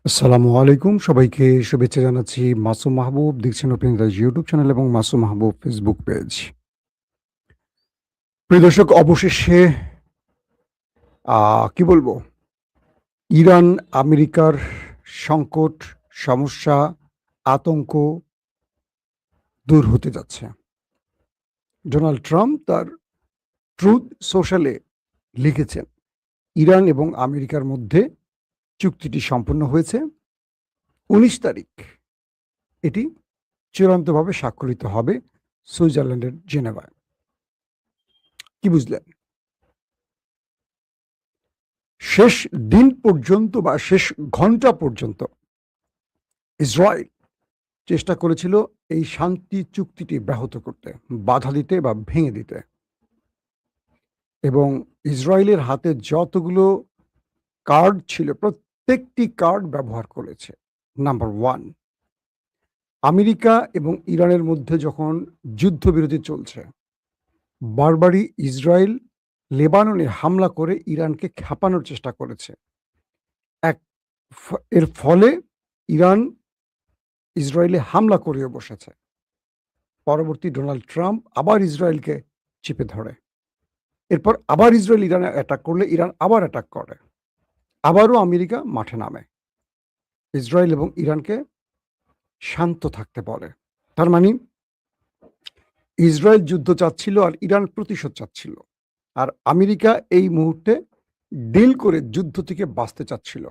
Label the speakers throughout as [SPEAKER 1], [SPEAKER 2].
[SPEAKER 1] আসসালামু আলাইকুম। সবাইকে শুভেচ্ছা জানাচ্ছি। মাসুম মাহবুব দেখছেন ওপেন রাইজ ইউটিউব চ্যানেল এবং মাসুম মাহবুব ফেসবুক পেজ। প্রিয় দর্শক, অবশেষে কি বলবো? ইরান আমেরিকার সংকট, সমস্যা, আতঙ্ক দূর হতে যাচ্ছে। ডোনাল্ড ট্রাম্প তার ট্রুথ সোশ্যালে লিখেছেন, ইরান এবং আমেরিকার মধ্যে চুক্তিটি সম্পন্ন হয়েছে। ১৯ তারিখ এটি চূড়ান্তভাবে স্বাক্ষরিত হবে সুইজারল্যান্ডের জেনেভায়। কি বুঝলেন? শেষ দিন পর্যন্ত বা শেষ ঘন্টা পর্যন্ত ইসরায়েল চেষ্টা করেছিল এই শান্তি চুক্তিটি ব্যাহত করতে, বাধা দিতে বা ভেঙে দিতে। এবং ইসরায়েলের হাতে যতগুলো কার্ড ছিল প্রত্যেকটি কার্ড ব্যবহার করেছে। নাম্বার 1, আমেরিকা এবং ইরানের মধ্যে যখন যুদ্ধবিরতি চলছে, বারবারই ইসরায়েল লেবাননে হামলা করে ইরানকে ক্ষেপানোর চেষ্টা করেছে। এক এর ফলে ইরান ইসরায়েলে হামলা করেও বসেছে। পরবর্তী ডোনাল্ড ট্রাম্প আবার ইসরায়েলকে চেপে ধরে। এরপর আবার ইসরায়েল ইরানে অ্যাটাক করলে ইরান আবার অ্যাটাক করে। আবারও আমেরিকা মাঠে নামে। ইসরায়েল এবং ইরানকে শান্ত থাকতে বলে। তার মানে ইসরায়েল যুদ্ধ চাচ্ছিল আর ইরান প্রতিশোধ চাচ্ছিল। আর আমেরিকা এই মুহূর্তে ডিল করে যুদ্ধ থেকে বাঁচতে চাচ্ছিল।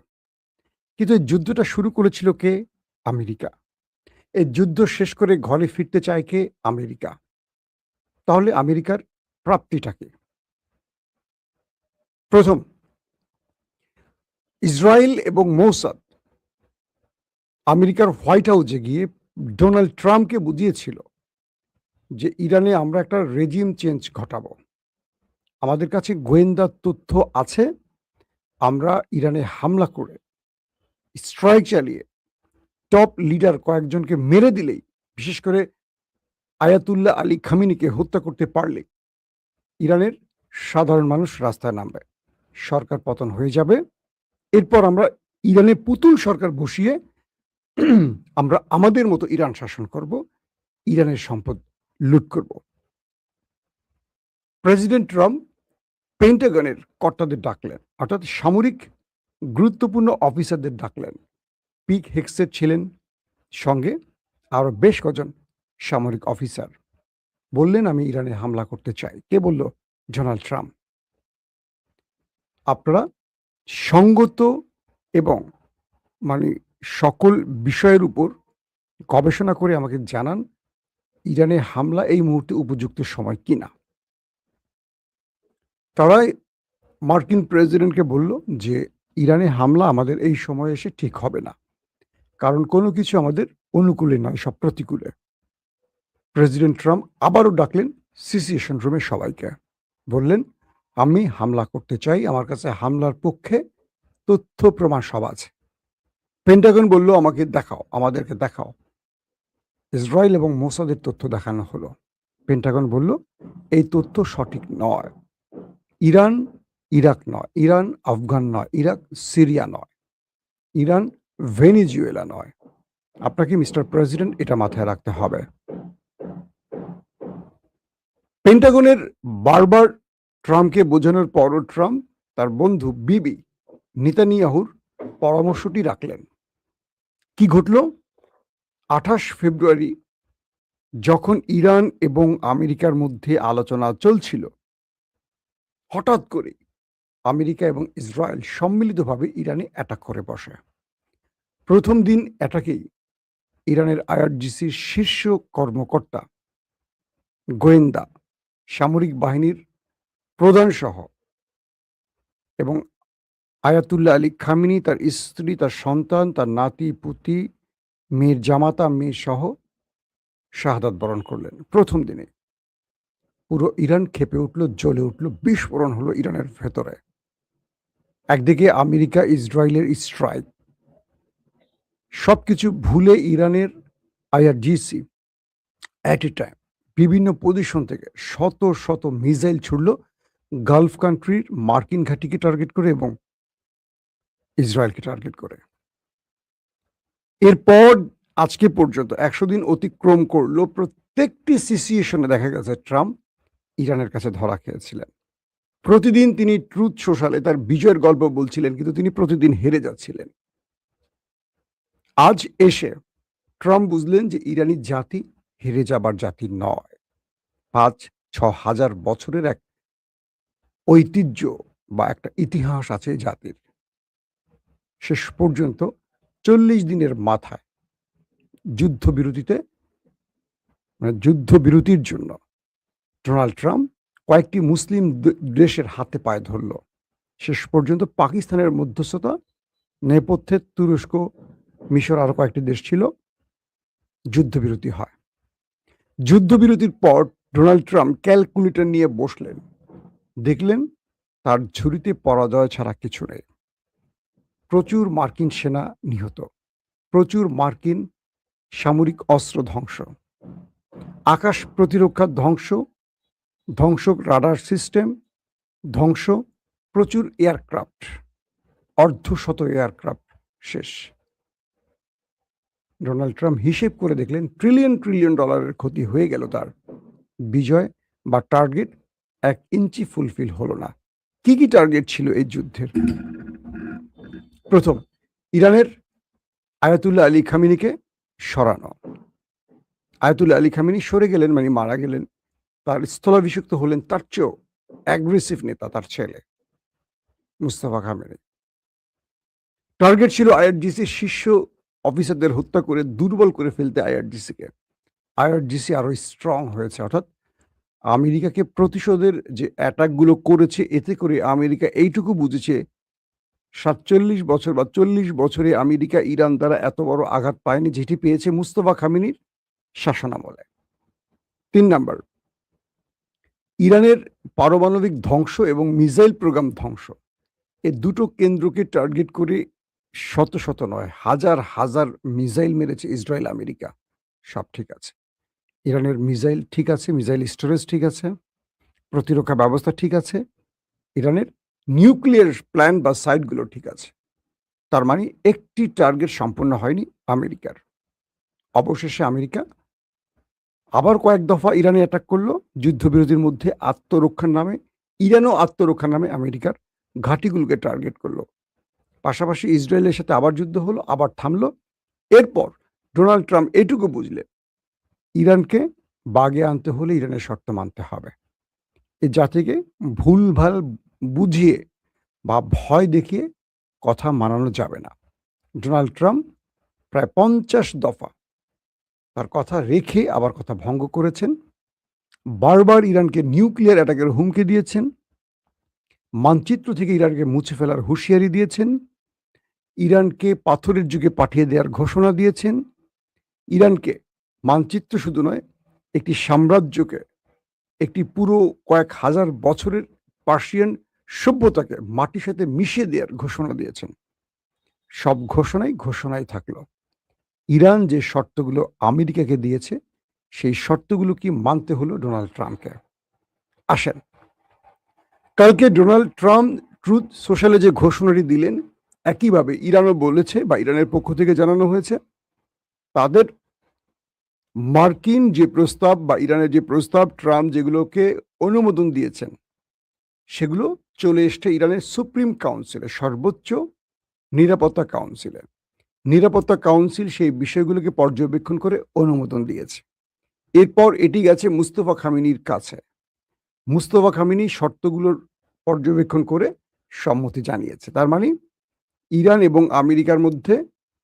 [SPEAKER 1] কিন্তু এই যুদ্ধটা শুরু করেছিল কে? আমেরিকা। এই যুদ্ধ শেষ করে ঘরে ফিরতে চায় কে? আমেরিকা। তাহলে আমেরিকার প্রাপ্তিটা কি? প্রথম, ইসরায়েল এবং মোসাদ আমেরিকার হোয়াইট হাউসে গিয়ে ডোনাল্ড ট্রাম্পকে বুঝিয়েছিল যে ইরানে আমরা একটা রেজিম চেঞ্জ ঘটাবো। আমাদের কাছে গোয়েন্দা তথ্য আছে। আমরা ইরানে হামলা করে স্ট্রাইক চালিয়ে টপ লিডার কয়েকজনকে মেরে দিলেই, বিশেষ করে আয়াতুল্লাহ আলী খামিনিকে হত্যা করতে পারলে ইরানের সাধারণ মানুষ রাস্তায় নামবে, সরকার পতন হয়ে যাবে। এরপর আমরা ইরানে পুতুল সরকার বসিয়ে আমরা আমাদের মতো ইরান শাসন করব, ইরানের সম্পদ লুট করব। প্রেসিডেন্ট ট্রাম্প পেন্টাগনের কর্তাদের ডাকলেন, অর্থাৎ সামরিক গুরুত্বপূর্ণ অফিসারদের ডাকলেন। পিট হেগসেট ছিলেন সঙ্গে, আরও বেশ কজন সামরিক অফিসার। বললেন, আমি ইরানে হামলা করতে চাই। কে বলল? Donald Trump. আপনারা সঙ্গত এবং মানে সকল বিষয়ের উপর গবেষণা করে আমাকে জানান, ইরানে হামলা এই মুহূর্তে উপযুক্ত সময় কিনা। তারাই মার্কিন প্রেসিডেন্টকে বলল যে ইরানে হামলা আমাদের এই সময়ে এসে ঠিক হবে না, কারণ কোনো কিছু আমাদের অনুকূলে নয়, সব প্রতিকূলে। প্রেসিডেন্ট ট্রাম্প আবারও ডাকলেন সিচুয়েশন রুমে সবাইকে। বললেন, আমি হামলা করতে চাই, আমার কাছে হামলার পক্ষে তথ্য প্রমাণ সব আছে। পেন্টাগন বলল, আমাকে দেখাও, আমাদেরকে দেখাও। ইসরায়েল এবং মোসাদের তথ্য দেখানো হলো। পেন্টাগন বলল, এই তথ্য সঠিক নয়। ইরান ইরাক নয়, ইরান আফগান নয়, ইরাক সিরিয়া নয়, ইরান ভেনিজুয়েলা নয়। আপনাকে মিস্টার প্রেসিডেন্ট এটা মাথায় রাখতে হবে। পেন্টাগনের বারবার ট্রাম্পকে বোঝানোর পরও ট্রাম্প তার বন্ধু বিবি নেতানিয়াহুর পরামর্শটি রাখলেন। কি ঘটল? ২৮ ফেব্রুয়ারি যখন ইরান এবং আমেরিকার মধ্যে আলোচনা চলছিল, হঠাৎ করে আমেরিকা এবং ইসরায়েল সম্মিলিতভাবে ইরানে অ্যাটাক করে বসে। প্রথম দিন অ্যাটাকেই ইরানের আইআরজিসির শীর্ষ কর্মকর্তা, গোয়েন্দা, সামরিক বাহিনীর প্রধানসহ এবং আয়াতুল্লাহ আলী খামিনি, তার স্ত্রী, তার সন্তান, তার নাতি পুতি, মেয়ের জামাতা, মেয়ে সহ শাহাদাত বরণ করলেন প্রথম দিনে। পুরো ইরান ক্ষেপে উঠল, জ্বলে উঠল, বিস্ফোরণ হলো ইরানের ভেতরে। একদিকে আমেরিকা ইসরায়েলের স্ট্রাইক, সবকিছু ভুলে ইরানের আইআরজিসি অ্যাট এ টাইম বিভিন্ন পজিশন থেকে শত শত মিসাইল ছুড়ল গালফ কান্ট্রির মার্কিন ঘাঁটিকে টার্গেট করে এবং ইসরায়েলকে টার্গেট করে। এরপর আজকে পর্যন্ত ১০০ দিন অতিক্রম করলো। প্রত্যেকটি সিচুয়েশনে দেখা গেছে ট্রাম্প ইরানের কাছে ধরা খেয়েছিলেন। প্রতিদিন তিনি ট্রুথ সোশ্যালে তার বিজয়ের গল্প বলছিলেন, কিন্তু তিনি প্রতিদিন হেরে যাচ্ছিলেন। আজ এসে ট্রাম্প বুঝলেন যে ইরানি জাতি হেরে যাবার জাতি নয়। ৫-৬ হাজার বছরের এক ঐতিহ্য বা একটা ইতিহাস আছে এই জাতির। শেষ পর্যন্ত ৪০ দিনের মাথায় যুদ্ধবিরতিতে যুদ্ধবিরতির জন্য ডোনাল্ড ট্রাম্প কয়েকটি মুসলিম দেশের হাতে পায়ে ধরল। শেষ পর্যন্ত পাকিস্তানের মধ্যস্থতা নেপথ্যে তুরস্ক, মিশর আরো কয়েকটি দেশ ছিল। যুদ্ধবিরতি হয়। যুদ্ধবিরতির পর ডোনাল্ড ট্রাম্প ক্যালকুলেটর নিয়ে বসলেন। দেখলেন তার ঝুড়িতে পরাজয় ছাড়া কিছু নেই। প্রচুর মার্কিন সেনা নিহত, প্রচুর মার্কিন সামরিক অস্ত্র ধ্বংস, আকাশ প্রতিরক্ষা ধ্বংস, ধ্বংসক রাডার সিস্টেম ধ্বংস, প্রচুর এয়ারক্রাফট, অর্ধশত এয়ারক্রাফট শেষ। ডোনাল্ড ট্রাম্প হিসেব করে দেখলেন ট্রিলিয়ন ট্রিলিয়ন ডলারের ক্ষতি হয়ে গেল তার। বিজয় বা টার্গেট ১ ইঞ্চি ফুলফিল হলো না। কি কি টার্গেট ছিল এই যুদ্ধের? প্রথম, ইরানের আয়াতুল্লাহ আলী খামেনিকে সরানো। আয়াতুল্লাহ আলী খামেনি সরে গেলেন, মানে মারা গেলেন। তার স্থলাভিষিক্ত হলেন তার চেয়েও অ্যাগ্রেসিভ নেতা, তার ছেলে মুস্তাফা খামেনি। টার্গেট ছিল আইআরজিসির শীর্ষ অফিসারদের হত্যা করে দুর্বল করে ফেলতে আইআরজিসিকে। আইআরজিসি আরো স্ট্রং হয়েছে, অর্থাৎ আমেরিকাকে প্রতিশোধের যে অ্যাটাকগুলো করেছে, এতে করে আমেরিকা এইটুকু বুঝেছে ৪৭ বছর বা ৪০ বছরে আমেরিকা ইরান দ্বারা এত বড় আঘাত পায়নি, যেটি পেয়েছে মুস্তফা খামেনির শাসনামলে। ৩ নাম্বার, ইরানের পারমাণবিক ধ্বংস এবং মিসাইল প্রোগ্রাম ধ্বংস। এই দুটো কেন্দ্রকে টার্গেট করে শত শত নয়, হাজার হাজার মিসাইল মেরেছে ইসরায়েল আমেরিকা। সব ঠিক আছে, ইরানের মিসাইল ঠিক আছে, মিসাইল স্টোরেজ ঠিক আছে, প্রতিরক্ষা ব্যবস্থা ঠিক আছে, ইরানের নিউক্লিয়ার প্ল্যান বা সাইটগুলো ঠিক আছে। তার মানে একটি টার্গেট সম্পূর্ণ হয়নি আমেরিকার। অবশেষে আমেরিকা আবার কয়েক দফা ইরানে অ্যাটাক করলো যুদ্ধবিরতির মধ্যে আত্মরক্ষার নামে। ইরানও আত্মরক্ষার নামে আমেরিকার ঘাঁটিগুলোকে টার্গেট করলো। পাশাপাশি ইসরায়েলের সাথে আবার যুদ্ধ হলো, আবার থামলো। এরপর ডোনাল্ড ট্রাম্প এটুকু বুঝলেন ইরানকে বাগে আনতে হলে ইরানের শর্ত মানতে হবে। এই জাতিকে ভুলভাল বুঝিয়ে বা ভয় দেখিয়ে কথা মানানো যাবে না। ডোনাল্ড ট্রাম্প প্রায় ৫০ দফা তার কথা রেখে আবার কথা ভঙ্গ করেছেন। বারবার ইরানকে নিউক্লিয়ার অ্যাটাকের হুমকি দিয়েছেন। মানচিত্র থেকে ইরানকে মুছে ফেলার হুঁশিয়ারি দিয়েছেন। ইরানকে পাথরের যুগে পাঠিয়ে দেওয়ার ঘোষণা দিয়েছেন। ইরানকে মানচিত্র শুধু নয়, একটি সাম্রাজ্যকে, একটি পুরো কয়েক হাজার বছরের পার্সিয়ান সভ্যতাকে মাটির সাথে মিশিয়ে দেওয়ার ঘোষণা দিয়েছেন। সব ঘোষণাই থাকলো। ইরান যে শর্তগুলো আমেরিকাকে দিয়েছে, সেই শর্তগুলো কি মানতে হলো ডোনাল্ড ট্রাম্পকে। আসেন, কালকে ডোনাল্ড ট্রাম্প ট্রুথ সোশ্যালে যে ঘোষণাটি দিলেন, একইভাবে ইরানও বলেছে বা ইরানের পক্ষ থেকে জানানো হয়েছে তাদের মার্কিন যে প্রস্তাব বা ইরানের যে প্রস্তাব ট্রাম্প যেগুলোকে অনুমোদন দিয়েছেন, সেগুলো চলে এসছে ইরানের সুপ্রিম কাউন্সিলে, সর্বোচ্চ নিরাপত্তা কাউন্সিলে। নিরাপত্তা কাউন্সিল সেই বিষয়গুলোকে পর্যবেক্ষণ করে অনুমোদন দিয়েছে। এরপর এটি গেছে মুস্তফা খামেনির কাছে। মুস্তফা খামেনি শর্তগুলোর পর্যবেক্ষণ করে সম্মতি জানিয়েছে। তার মানে ইরান এবং আমেরিকার মধ্যে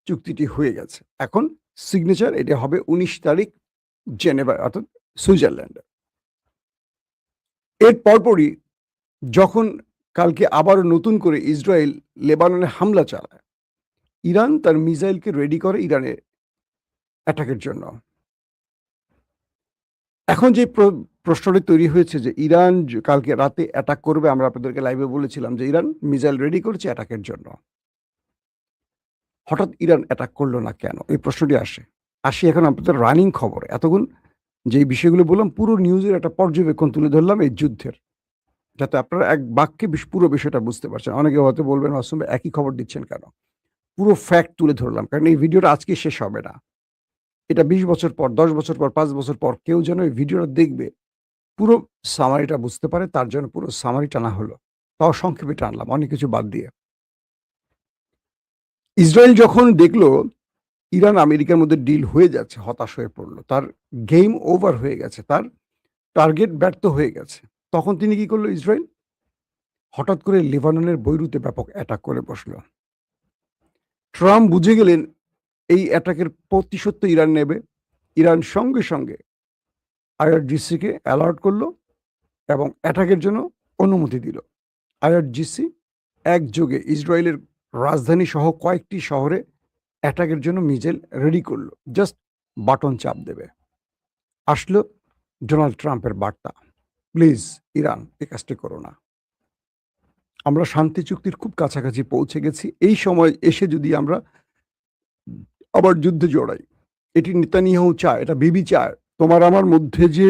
[SPEAKER 1] চুক্তিটি হয়ে গেছে। এখন সিগনেচার এটা হবে ১৯ তারিখ জেনেভা, অর্থাৎ সুইজারল্যান্ডে। এর পরপরই যখন কালকে আবারও নতুন করে ইসরায়েল লেবাননে হামলা চালায়, ইরান তার মিসাইলকে রেডি করে ইরানে অ্যাটাকের জন্য। এখন যে প্রশ্নটি তৈরি হয়েছে যে ইরান কালকে রাতে অ্যাটাক করবে, আমরা আপনাদেরকে লাইভে বলেছিলাম যে ইরান মিসাইল রেডি করছে অ্যাটাকের জন্য। হঠাৎ ইরান অ্যাটাক করলো না কেন, এই প্রশ্নটি আসি এখন আপনাদের রানিং খবরে। এতক্ষণ যে বিষয়গুলো বললাম, পুরো নিউজের একটা পর্যবেক্ষণ তুলে ধরলাম এই যুদ্ধের, যাতে আপনারা এক বাক্যে পুরো বিষয়টা বুঝতে পারছেন। অনেকে হয়তো বলবেন মাসুম ভাই একই খবর দিচ্ছেন কেন? পুরো ফ্যাক্ট তুলে ধরলাম, কারণ এই ভিডিওটা আজকে শেষ হবে না। এটা 20 বছর পর, 10 বছর পর, 5 বছর পর কেউ যেন এই ভিডিওটা দেখবে, পুরো সামারিটা বুঝতে পারে, তার জন্য পুরো সামারি টানা হলো। তাও সংক্ষেপে টানলাম, অনেক কিছু বাদ দিয়ে। ইসরায়েল যখন দেখলো ইরান আমেরিকার মধ্যে ডিল হয়ে যাচ্ছে, হতাশ হয়ে পড়লো, তার গেম ওভার হয়ে গেছে, তার টার্গেট ব্যর্থ হয়ে গেছে। তখন তিনি কি করলো? ইসরায়েল হঠাৎ করে লেবাননের বৈরুতে ব্যাপক অ্যাটাক করে বসলো। ট্রাম্প বুঝে গেলেন এই অ্যাটাকের প্রতিশোধ তো ইরান নেবে। ইরান সঙ্গে সঙ্গে আইআরজিসিকে অ্যালার্ট করলো এবং অ্যাটাকের জন্য অনুমতি দিল। আইআরজিসি একযোগে ইসরায়েলের রাজধানী সহ কয়েকটি শহরে অ্যাটাকের জন্য মিসাইল রেডি করলো, জাস্ট বাটন চাপ দেবে। আসলো ডোনাল্ড ট্রাম্পের বার্তা, প্লিজ ইরান এই কাজটি করো না। আমরা শান্তি চুক্তির খুব কাছাকাছি পৌঁছে গেছি, এই সময় এসে যদি আমরা আবার যুদ্ধে জড়াই, এটি নেতানিয়াহু চায়, এটা বিবি চায়। তোমার আমার মধ্যে যে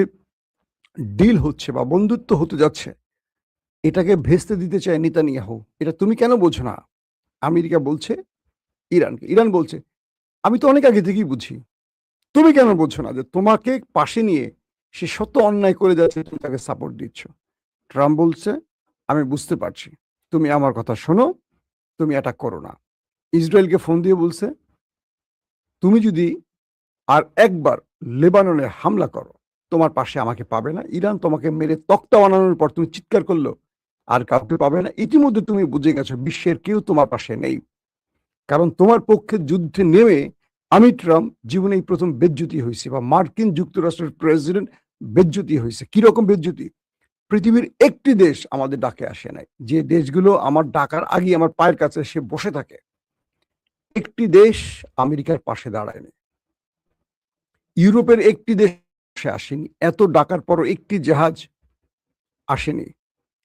[SPEAKER 1] ডিল হচ্ছে বা বন্ধুত্ব হতে যাচ্ছে, এটাকে ভেস্তে দিতে চায় নেতানিয়াহু। এটা তুমি কেন বোঝো না? আমেরিকা বলছে ইরানকে, ইরান বলছে আমি তো অনেক আগে থেকেই বুঝি, তুমি কেন বোঝো না যে তোমাকে পাশে নিয়ে সে শত অন্যায় করে যাচ্ছে, তুমি তাকে সাপোর্ট দিচ্ছ। ট্রাম্প বলছে আমি বুঝতে পারছি, তুমি আমার কথা শোনো, তুমি এটা করো না। ইসরায়েলকে ফোন দিয়ে বলছে তুমি যদি আর একবার লেবাননে হামলা করো, তোমার পাশে আমাকে পাবে না। ইরান তোমাকে মেরে তক্তা বানানোর পর তুমি চিৎকার করলো, আর কাউকে পাবে না। ইতিমধ্যে তুমি বুঝে গেছো বিশ্বের কেউ তোমার পাশে নেই, কারণ তোমার পক্ষে যুদ্ধে নেমে আমি ট্রাম্প জীবনেই প্রথম বেজ্জতি হয়েছে, বা মার্কিন যুক্তরাষ্ট্রের প্রেসিডেন্ট বেজ্জতি হয়েছে। কিরকম বেজ্জতি? পৃথিবীর একটি দেশ আমাদের ডাকে আসে নাই, যে দেশগুলো আমার ডাকার আগে আমার পায়ের কাছে সে বসে থাকে, একটি দেশ আমেরিকার পাশে দাঁড়ায়নি। ইউরোপের একটি দেশ আসেনি, এত ডাকার পরও একটি জাহাজ আসেনি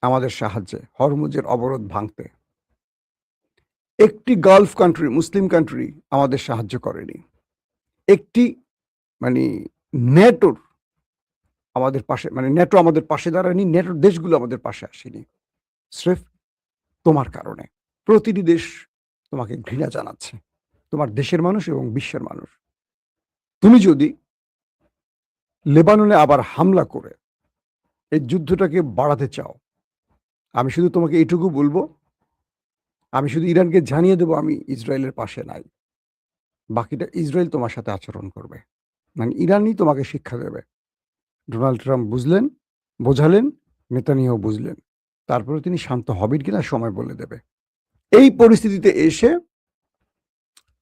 [SPEAKER 1] আমাদের সাহায্যে হরমুজের অবরোধ ভাঙতে। একটি গালফ কান্ট্রি, মুসলিম কান্ট্রি আমাদের সাহায্য করেনি। একটি মানে ন্যাটোর আমাদের পাশে, মানে ন্যাটো আমাদের পাশে দাঁড়ায়নি, ন্যাটোর দেশগুলো আমাদের পাশে আসেনি, স্রেফ তোমার কারণে। প্রতিটি দেশ তোমাকে ঘৃণা জানাচ্ছে, তোমার দেশের মানুষ এবং বিশ্বের মানুষ। তুমি যদি লেবাননে আবার হামলা করে এই যুদ্ধটাকে বাড়াতে চাও, আমি শুধু তোমাকে এটুকু বলবো, আমি শুধু ইরানকে জানিয়ে দেবো আমি ইসরায়েলের পাশে নাই, বাকিটা ইসরায়েল তোমার সাথে আচরণ করবে, মানে ইরানই তোমাকে শিক্ষা দেবে। ডোনাল্ড ট্রাম্প বুঝলেন, বোঝালেন, নেতানিয়াহু বুঝলেন, তারপরে তিনি শান্ত হবেন কিনা সময় বলে দেবে। এই পরিস্থিতিতে এসে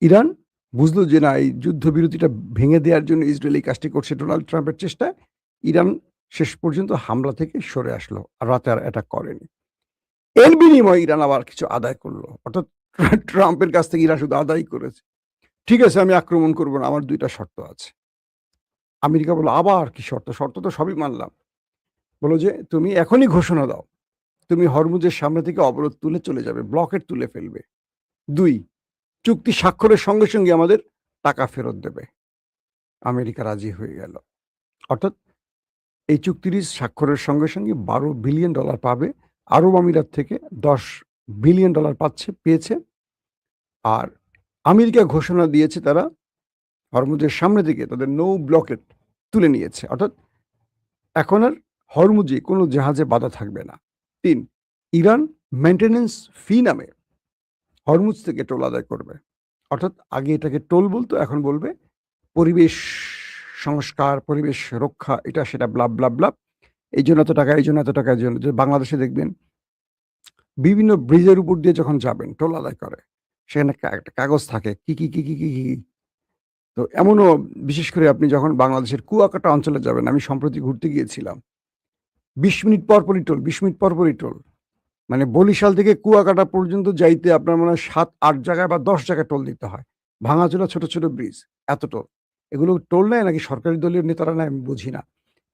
[SPEAKER 1] ইরান বুঝলো যে না, এই যুদ্ধবিরতিটা ভেঙে দেওয়ার জন্য ইসরায়েল এই কাজটি করছে ডোনাল্ড ট্রাম্পের চেষ্টায়। ইরান শেষ পর্যন্ত হামলা থেকে সরে আসলো, আর রাতে আর অ্যাটাক করেনি। এর বিনিময়ে ইরান আবার কিছু আদায় করলো, অর্থাৎ ট্রাম্পের কাছ থেকে ইরান শুধু আদায় করেছে। ঠিক আছে, আমি আক্রমণ করবো না, আমার 2টা শর্ত আছে। আমেরিকা বললো আবার কি শর্ত? শর্ত তো সবই মানলাম। বললো যে তুমি এখনই ঘোষণা দাও, তুমি হরমুজের সামনে থেকে অবরোধ তুলে চলে যাবে, ব্লকেট তুলে ফেলবে। 2, চুক্তি স্বাক্ষরের সঙ্গে সঙ্গে আমাদের টাকা ফেরত দেবে। আমেরিকা রাজি হয়ে গেল। অর্থাৎ এই চুক্তিটি স্বাক্ষরের সঙ্গে সঙ্গে $12 বিলিয়ন পাবে। আরব আমিরাত থেকে $10 বিলিয়ন পেয়েছে। আর আমেরিকা ঘোষণা দিয়েছে তারা হরমুজের সামনে থেকে তাদের নৌ ব্লকেট তুলে নিয়েছে, অর্থাৎ এখন আর হরমুজে কোনো জাহাজে বাধা থাকবে না। 3, ইরান মেইনটেনেন্স ফি নামে হরমুজ থেকে টোল আদায় করবে। অর্থাৎ আগে এটাকে টোল বলতো, এখন বলবে পরিবেশ সংস্কার, পরিবেশ রক্ষা, এটা সেটা ব্লাব ব্লাব ব্লাব, এই জন্য এত টাকা, এই জন্য এত টাকা, এই জন্য। যে বাংলাদেশে দেখবেন বিভিন্ন ব্রিজের উপর দিয়ে যখন যাবেন টোল আদায় করে, সেখানে একটা কাগজ থাকে কি কি কি কি কি কি। তো এমনও বিশেষ করে আপনি যখন বাংলাদেশের কুয়াকাটা অঞ্চলে যাবেন, আমি সম্প্রতি ঘুরতে গিয়েছিলাম, 20 মিনিট পর পরই টোল, 20 মিনিট পর পরই টোল। মানে বরিশাল থেকে কুয়াকাটা পর্যন্ত যাইতে আপনার মনে হয় 7-8 জায়গায় বা 10 জায়গায় টোল দিতে হয়। ভাঙাচোরা ছোট ছোট ব্রিজ, এত টোল। এগুলো টোল নেয় নাকি সরকারি দলীয় নেতারা নেয় আমি বুঝি না।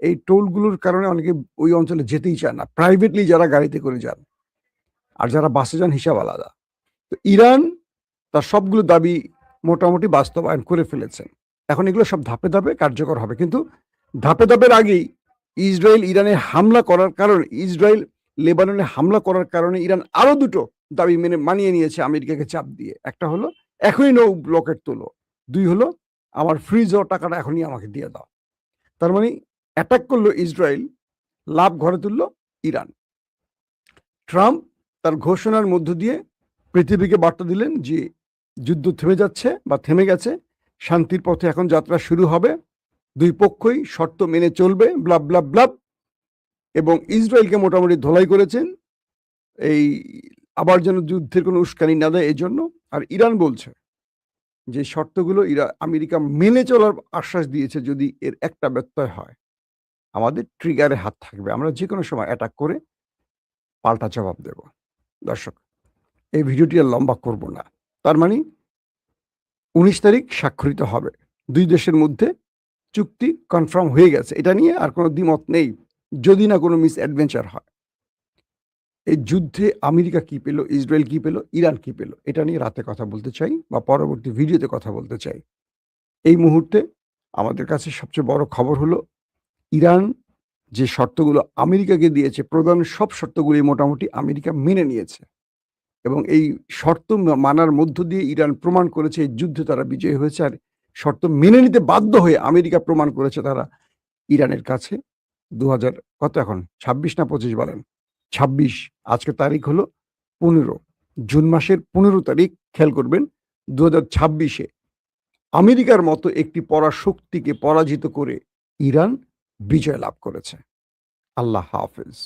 [SPEAKER 1] এই টোলগুলোর কারণে অনেকে ওই অঞ্চলে যেতেই চায় না, প্রাইভেটলি যারা গাড়িতে করে যান, আর যারা বাসে যান হিসাব আলাদা। তো ইরান তার সবগুলো দাবি মোটামুটি বাস্তবায়ন করে ফেলেছেন। এখন এগুলো সব ধাপে ধাপে কার্যকর হবে, কিন্তু ধাপে ধাপের আগেই ইসরায়েল ইরানে হামলা করার কারণে, ইসরায়েল লেবাননে হামলা করার কারণে ইরান আরো 2টো দাবি মানিয়ে নিয়েছে আমেরিকাকে চাপ দিয়ে। একটা হলো এখনই নৌ ব্লকেট তোলো। ২ হলো আমার ফ্রিজ হওয়া টাকাটা এখনই আমাকে দিয়ে দাও। তার মানে অ্যাটাক করলো ইসরায়েল, লাভ ঘরে তুলল ইরান। ট্রাম্প তার ঘোষণার মধ্য দিয়ে পৃথিবীকে বার্তা দিলেন যে যুদ্ধ থেমে যাচ্ছে বা থেমে গেছে, শান্তির পথে এখন যাত্রা শুরু হবে, ২ পক্ষই শর্ত মেনে চলবে, ব্লাব ব্লাব ব্লাব। এবং ইসরায়েলকে মোটামুটি ধোলাই করেছেন এই আবার যেন যুদ্ধের কোনো উস্কানি না দেয় এজন্য। আর ইরান বলছে যে শর্তগুলো আমেরিকা মেনে চলার আশ্বাস দিয়েছে, যদি এর একটা ব্যত্যয় হয় আমাদের ট্রিগারে হাত থাকবে, আমরা যে কোনো সময় অ্যাটাক করে পাল্টা জবাব দেব। দর্শক, এই ভিডিওটি আর লম্বা করব না। তার মানে ১৯ তারিখ স্বাক্ষরিত হবে, ২ দেশের মধ্যে চুক্তি কনফার্ম হয়ে গেছে, এটা নিয়ে আর কোনো দ্বিমত নেই, যদি না কোনো মিস অ্যাডভেঞ্চার হয়। এই যুদ্ধে আমেরিকা কি পেল, ইসরায়েল কি পেল, ইরান কি পেল, এটা নিয়ে রাতে কথা বলতে চাই বা পরবর্তী ভিডিওতে কথা বলতে চাই। এই মুহূর্তে আমাদের কাছে সবচেয়ে বড় খবর হলো ইরান যে শর্তগুলো আমেরিকাকে দিয়েছে, প্রধান সব শর্তগুলি মোটামুটি আমেরিকা মেনে নিয়েছে এবং এই শর্ত মানার মধ্য দিয়ে ইরান প্রমাণ করেছে এই যুদ্ধে তারা বিজয়ী হয়েছে। আর শর্ত মেনে নিতে বাধ্য হয়ে আমেরিকা প্রমাণ করেছে তারা ইরানের কাছে ২০০০ কত এখন ২৬ না ২৫ বলেন, ২৬, আজকে তারিখ হলো ১৫ জুন মাসের ১৫ তারিখ, খেয়াল করবেন ২০২৬-এ আমেরিকার মতো একটি পরাশক্তিকে পরাজিত করে ইরান বিজয় লাভ করেছে। আল্লাহ হাফেজ।